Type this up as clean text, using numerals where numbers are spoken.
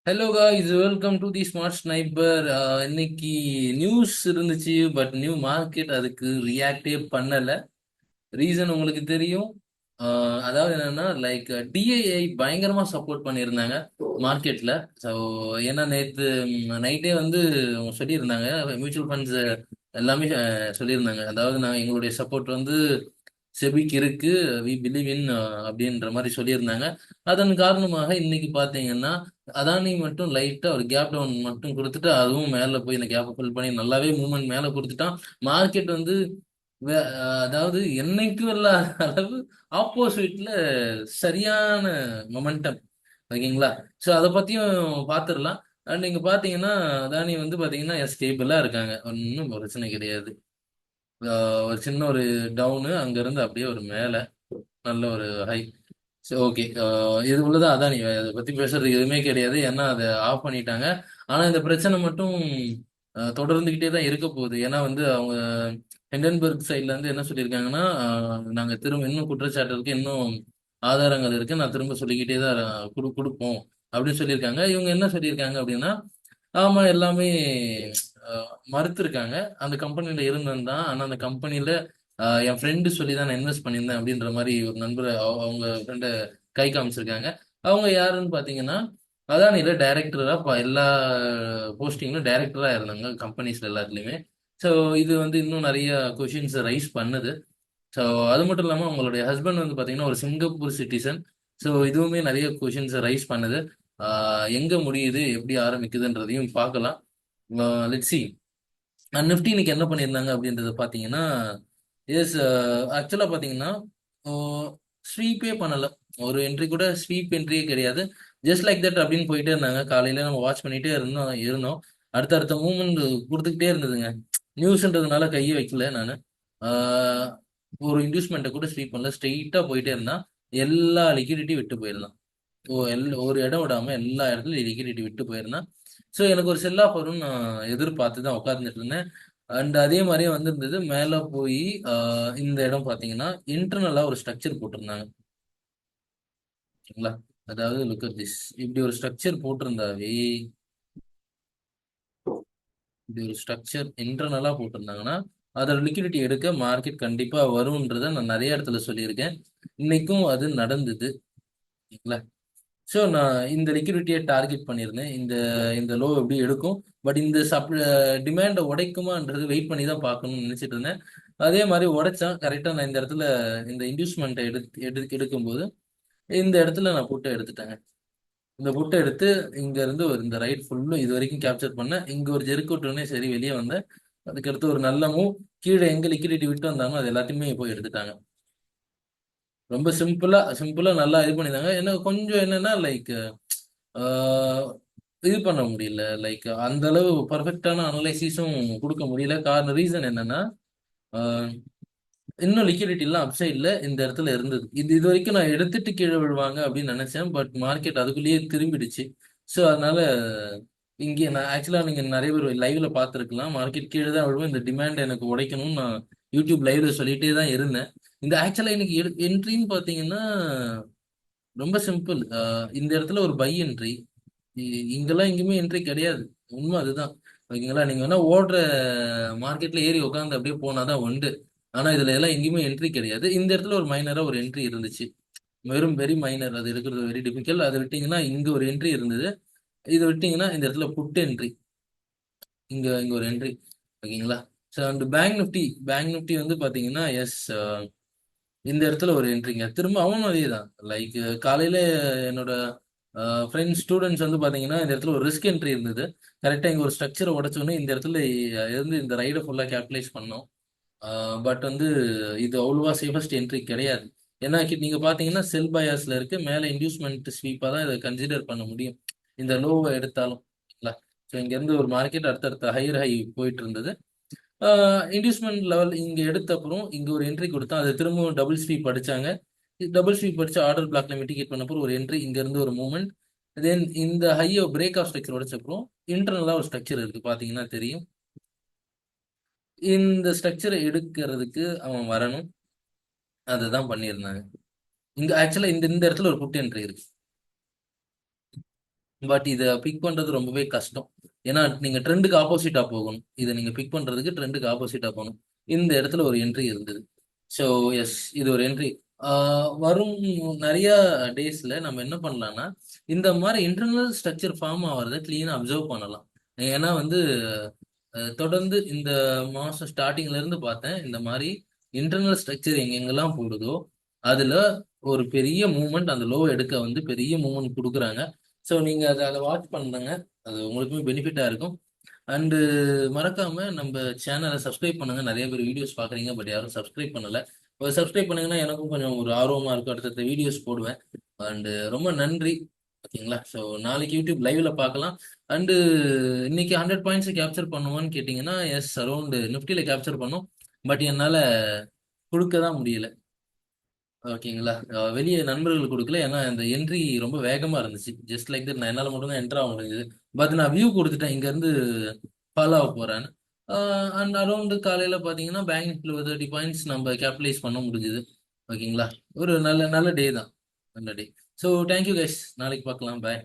Hello guys, welcome to the smart sniper. இன்னைக்கு news இருந்துச்சு, but new market அதுக்கு ரியாக்டே பண்ணல. ரீசன் உங்களுக்கு தெரியும். அதாவது என்னன்னா, லைக் டிஐஐ பயங்கரமா சப்போர்ட் பண்ணியிருந்தாங்க மார்க்கெட்ல. ஸோ ஏன்னா நேற்று நைட்டே வந்து அவங்க சொல்லியிருந்தாங்க, மியூச்சுவல் ஃபண்ட்ஸ் எல்லாமே சொல்லியிருந்தாங்க. அதாவது நான் எங்களுடைய சப்போர்ட் வந்து செபிக்கு இருக்கு, வி பிலீவ் இன் அப்படின்ற மாதிரி சொல்லியிருந்தாங்க. அதன் காரணமாக இன்னைக்கு பார்த்தீங்கன்னா அதானி மட்டும் லைட்டா ஒரு கேப் டவுன் மட்டும் கொடுத்துட்டு அதுவும் மேல போய் இந்த கேப்பை ஃபில் பண்ணி நல்லாவே மூவ்மெண்ட் மேல கொடுத்துட்டான். மார்க்கெட் வந்து அதாவது என்னைக்கும் இல்லாத அளவு ஆப்போசிட்ல சரியான மொமெண்டம். ஓகேங்களா? ஸோ அதை பத்தியும் பார்த்துடலாம். அண்ட் நீங்க பாத்தீங்கன்னா அதானி வந்து பாத்தீங்கன்னா ஸ்டேபிளா இருக்காங்க, ஒன்றும் பிரச்சனை கிடையாது. ஒரு சின்ன ஒரு டவுனு, அங்க இருந்து அப்படியே ஒரு மேல நல்ல ஒரு ஹை. சரி, ஓகே. இது உள்ளதான் அதான், நீ அதை பத்தி பேசுறது எதுவுமே கிடையாது, ஏன்னா அதை ஆஃப் பண்ணிட்டாங்க. ஆனா இந்த பிரச்சனை மட்டும் தொடர்ந்துகிட்டே தான் இருக்க போகுது. ஏன்னா வந்து அவங்க ஹிண்டன்பர்க் சைட்ல இருந்து என்ன சொல்லியிருக்காங்கன்னா, நாங்க திரும்ப இன்னும் குற்றச்சாட்டு இருக்கு, இன்னும் ஆதாரங்கள் இருக்கு, நான் திரும்ப சொல்லிக்கிட்டே தான் கொடுப்போம் அப்படின்னு சொல்லியிருக்காங்க. இவங்க என்ன சொல்லியிருக்காங்க அப்படின்னா, ஆமா எல்லாமே மறுத்திருக்காங்க. அந்த கம்பெனில இருந்தேன் தான், ஆனா அந்த கம்பெனில என் ஃப்ரெண்டு சொல்லி தான் நான் இன்வெஸ்ட் பண்ணியிருந்தேன் அப்படின்ற மாதிரி ஒரு நண்பர் அவங்க ஃப்ரெண்டை கை காமிச்சிருக்காங்க. அவங்க யாருன்னு பாத்தீங்கன்னா, அதானில டைரக்டரா எல்லா போஸ்டிங்லும் டைரக்டரா இருந்தாங்க கம்பெனிஸ்ல எல்லாத்துலயுமே. ஸோ இது வந்து இன்னும் நிறைய கொஷின்ஸ் ரைஸ் பண்ணுது. ஸோ அது மட்டும் இல்லாம அவங்களுடைய ஹஸ்பண்ட் வந்து பாத்தீங்கன்னா ஒரு சிங்கப்பூர் சிட்டிசன். ஸோ இதுவுமே நிறைய கொஷின்ஸ் ரைஸ் பண்ணுது. எங்க முடியுது, எப்படி ஆரம்பிக்குதுன்றதையும் பார்க்கலாம். Let's see. நிஃப்டி இன்னைக்கு என்ன பண்ணியிருந்தாங்க அப்படின்றத பார்த்தீங்கன்னா, எஸ், ஆக்சுவலாக பார்த்தீங்கன்னா ஸ்வீப்பே பண்ணல. ஒரு என்ட்ரி கூட ஸ்வீப் என்ட்ரியே கிடையாது. ஜஸ்ட் லைக் தட் அப்படின்னு போயிட்டே இருந்தாங்க. காலையில நம்ம வாட்ச் பண்ணிட்டே இருந்தோம். அடுத்தடுத்த மூவ்மெண்ட் கொடுத்துக்கிட்டே இருந்ததுங்க. நியூஸ்ன்றதுனால கையை வைக்கல நான். ஒரு இன்டியூஸ்மெண்ட்டை கூட ஸ்வீப் பண்ணல, ஸ்ட்ரெயிட்டா போயிட்டே இருந்தான். எல்லா லிக்விடிட்டி விட்டு போயிருந்தான். ஒரு இடம் விடாம எல்லா இடத்துலயும் லிக்விடிட்டி விட்டு போயிருந்தான். ஸோ எனக்கு ஒரு செல் ஆஃப் வரும்னு நான் எதிர்பார்த்து தான் உட்கார்ந்துட்டு இருந்தேன். அண்ட் அதே மாதிரியே வந்திருந்தது. மேல போய் இந்த இடம் பாத்தீங்கன்னா இன்டர்னலா ஒரு ஸ்ட்ரக்சர் போட்டிருந்தாங்க. ஓகேங்களா? அதாவது லுக் அட் திஸ். இப்படி ஒரு ஸ்ட்ரக்சர் போட்டிருந்தாவே, இப்படி ஒரு ஸ்ட்ரக்சர் இன்டர்னலா போட்டிருந்தாங்கன்னா அதோட லிக்விடிட்டி எடுக்க மார்க்கெட் கண்டிப்பா வரும்ன்றத நான் நிறைய இடத்துல சொல்லியிருக்கேன். இன்னைக்கும் அது நடந்தது. ஓகேங்களா? ஸோ நான் இந்த லிக்விடிட்டியை டார்கெட் பண்ணியிருந்தேன். இந்த இந்த லோ எப்படி எடுக்கும், பட் இந்த டிமாண்டை உடைக்குமான்றது வெயிட் பண்ணி தான் பார்க்கணும்னு நினைச்சிட்டு இருந்தேன். அதே மாதிரி உடைச்சான் கரெக்டாக. நான் இந்த இடத்துல இந்த இன்டியூஸ்மெண்ட்டை எடுக்கும்போது இந்த இடத்துல நான் புட்டை எடுத்துட்டேங்க. இந்த புட்டை எடுத்து இங்க இருந்து இந்த ரைட் ஃபுல்லும் இது வரைக்கும் கேப்சர் பண்ணேன். இங்க ஒரு ஜெருக்கூட்டோடனே சரி வெளியே வந்தேன். அதுக்கடுத்து ஒரு நல்ல மூவ். கீழே எங்க லிக்விடிட்டி விட்டு வந்தாங்களோ அது எல்லாத்தையுமே போய் எடுத்துட்டாங்க. ரொம்ப சிம்பிளா சிம்பிளா நல்லா இது பண்ணியிருந்தாங்க. எனக்கு கொஞ்சம் என்னன்னா லைக் இது பண்ண முடியல. லைக் அந்த அளவு பர்ஃபெக்டான அனலைசிஸும் கொடுக்க முடியல. காரணம் ரீசன் என்னன்னா, ஆஹ் இன்னும் லிக்விடிட்டி எல்லாம் அப்சைட்ல இந்த இடத்துல இருந்தது. இது வரைக்கும் நான் எடுத்துட்டு கீழே விழுவாங்க அப்படின்னு நினைச்சேன், பட் மார்க்கெட் அதுக்குள்ளேயே திரும்பிடுச்சு. ஸோ அதனால இங்கே நான் ஆக்சுவலா நீங்க நிறைய பேர் லைவ்ல பார்த்துருக்கலாம், மார்க்கெட் கீழே தான் விழுவும், இந்த டிமாண்ட் எனக்கு உடைக்கணும்னு நான் யூடியூப் லைவ்ல சொல்லிட்டே தான் இருந்தேன். இந்த ஆக்சுவலா இன்னைக்கு என்ட்ரின்னு பாத்தீங்கன்னா ரொம்ப சிம்பிள். இந்த இடத்துல ஒரு பை என்ட்ரி. இங்கெல்லாம் எங்கேயுமே என்ட்ரி கிடையாது. உண்மை அதுதான். ஓகேங்களா? நீங்க வேணா ஓடுற மார்க்கெட்ல ஏறி உட்காந்து அப்படியே போனாதான் உண்டு. ஆனா இதுல எல்லாம் எங்கேயுமே என்ட்ரி கிடையாது. இந்த இடத்துல ஒரு மைனரா ஒரு என்ட்ரி இருந்துச்சு. வெறும் வெரி மைனர், அது எடுக்கிறது வெரி டிஃபிகல்ட். அது விட்டீங்கன்னா இங்க ஒரு என்ட்ரி இருந்தது. இது விட்டீங்கன்னா இந்த இடத்துல புட் என்ட்ரி. இங்க இங்க ஒரு என்ட்ரி. ஓகேங்களா? ஸோ அந்த பேங்க் நிஃப்டி வந்து பாத்தீங்கன்னா எஸ், இந்த இடத்துல ஒரு என்ட்ரிங்க. திரும்ப அவனும் அதே தான். லைக் காலையில என்னோட ஃப்ரெண்ட்ஸ் ஸ்டூடெண்ட்ஸ் வந்து பாத்தீங்கன்னா இந்த இடத்துல ஒரு ரிஸ்க் என்ட்ரி இருந்தது. கரெக்டா இங்க ஒரு ஸ்ட்ரக்சரை உடச்சோடனே இந்த இடத்துல இருந்து இந்த ரைடை ஃபுல்லா கேபிட்டலைஸ் பண்ணோம். பட் வந்து இது அவ்வளவா சேஃபஸ்ட் என்ட்ரி கிடையாது. ஏன்னா நீங்க பாத்தீங்கன்னா செல் பயாஸ்ல இருக்கு, மேல இன்டியூஸ்மெண்ட் ஸ்வீப்பா தான் இதை கன்சிடர் பண்ண முடியும் இந்த லோவை எடுத்தாலும். ஸோ இங்க இருந்து ஒரு மார்க்கெட் அடுத்தடுத்த ஹையர் ஹை போயிட்டு இருந்தது. இன்டியூஸ்மெண்ட் லெவல் இங்க எடுத்த அப்புறம் இங்க ஒரு என்ட்ரி கொடுத்தா அது திரும்பவும் டபுள் ஸ்வீப் அடிச்சாங்க. டபுள் ஸ்வீப் அடிச்சு ஆர்டர் பிளாக்ல மிட்டிகேட் பண்ண அப்புறம் ஒரு என்ட்ரி, இங்க இருந்து ஒரு மூவ்மெண்ட். தென் இந்த ஹையோ பிரேக் ஆஃப் ஸ்ட்ரக்சர் உடைச்ச அப்புறம் இன்டர்னலா ஒரு ஸ்ட்ரக்சர் இருக்கு, பாத்தீங்கன்னா தெரியும். இந்த ஸ்ட்ரக்சரை எடுக்கிறதுக்கு அவன் வரணும். அதை தான் பண்ணியிருந்தாங்க. இங்க ஆக்சுவலா இந்த இந்த இடத்துல ஒரு புட் என்ட்ரி இருக்கு. பட் இதை பிக் பண்றது ரொம்பவே கஷ்டம். ஏன்னா நீங்க ட்ரெண்டுக்கு ஆப்போசிட்டா போகணும். இதை நீங்க பிக் பண்றதுக்கு ட்ரெண்டுக்கு ஆப்போசிட்டா போகணும். இந்த இடத்துல ஒரு என்ட்ரி இருந்தது. ஸோ எஸ், இது ஒரு என்ட்ரி. வரும் நிறைய டேஸ்ல நம்ம என்ன பண்ணலாம்னா, இந்த மாதிரி இன்டர்னல் ஸ்ட்ரக்சர் ஃபார்ம் ஆகிறத கிளீனா அப்சர்வ் பண்ணலாம். ஏன்னா வந்து தொடர்ந்து இந்த மாசம் ஸ்டார்டிங்ல இருந்து பார்த்தேன், இந்த மாதிரி இன்டர்னல் ஸ்ட்ரக்சர் எங்கெங்கெல்லாம் போடுதோ அதுல ஒரு பெரிய மூவ்மெண்ட், அந்த லோ எடுக்க வந்து பெரிய மூவ்மெண்ட் கொடுக்குறாங்க. ஸோ நீங்க அதை அதை வாட்ச் பண்ணுங்க. அது உங்களுக்குமே பெனிஃபிட்டா இருக்கும். அண்டு மறக்காம நம்ம சேனலை சப்ஸ்கிரைப் பண்ணுங்க. நிறைய பேர் வீடியோஸ் பாக்குறீங்க, பட் யாரும் சப்ஸ்கிரைப் பண்ணல. சப்ஸ்கிரைப் பண்ணீங்கன்னா எனக்கும் கொஞ்சம் ஒரு ஆர்வமா இருக்கும், அடுத்தடுத்த வீடியோஸ் போடுவேன். அண்டு ரொம்ப நன்றி. ஓகேங்களா? ஸோ நாளைக்கு யூடியூப் லைவ்ல பார்க்கலாம். அண்டு இன்னைக்கு 100 பாயிண்ட்ஸ் கேப்சர் பண்ணுவோன்னு கேட்டிங்கன்னா, எஸ், அரௌண்ட் நிஃப்டியில கேப்சர் பண்ணோம். பட் என்னால கொடுக்க தான் முடியல. ஓகேங்களா? வெளியே நண்பர்களுக்கு கொடுக்கல. ஏன்னா இந்த என்ட்ரி ரொம்ப வேகமா இருந்துச்சு. ஜஸ்ட் லைக் தட் நான் என்னால மட்டும் தான் என்டர் ஆக முடிஞ்சது. பட் நான் வியூ கொடுத்துட்டேன் இங்க இருந்து ஃபாலோ ஆக போறேன்னு. அண்ட் அரௌண்ட் காலையில பாத்தீங்கன்னா பேங்க் நிஃப்டில ஒரு 30 பாயிண்ட்ஸ் நம்ம கேபிட்டலைஸ் பண்ண முடிஞ்சது. ஓகேங்களா? ஒரு நல்ல நல்ல டே தான். நல்ல டே. So thank you guys. நாளைக்கு பார்க்கலாம். பாய்.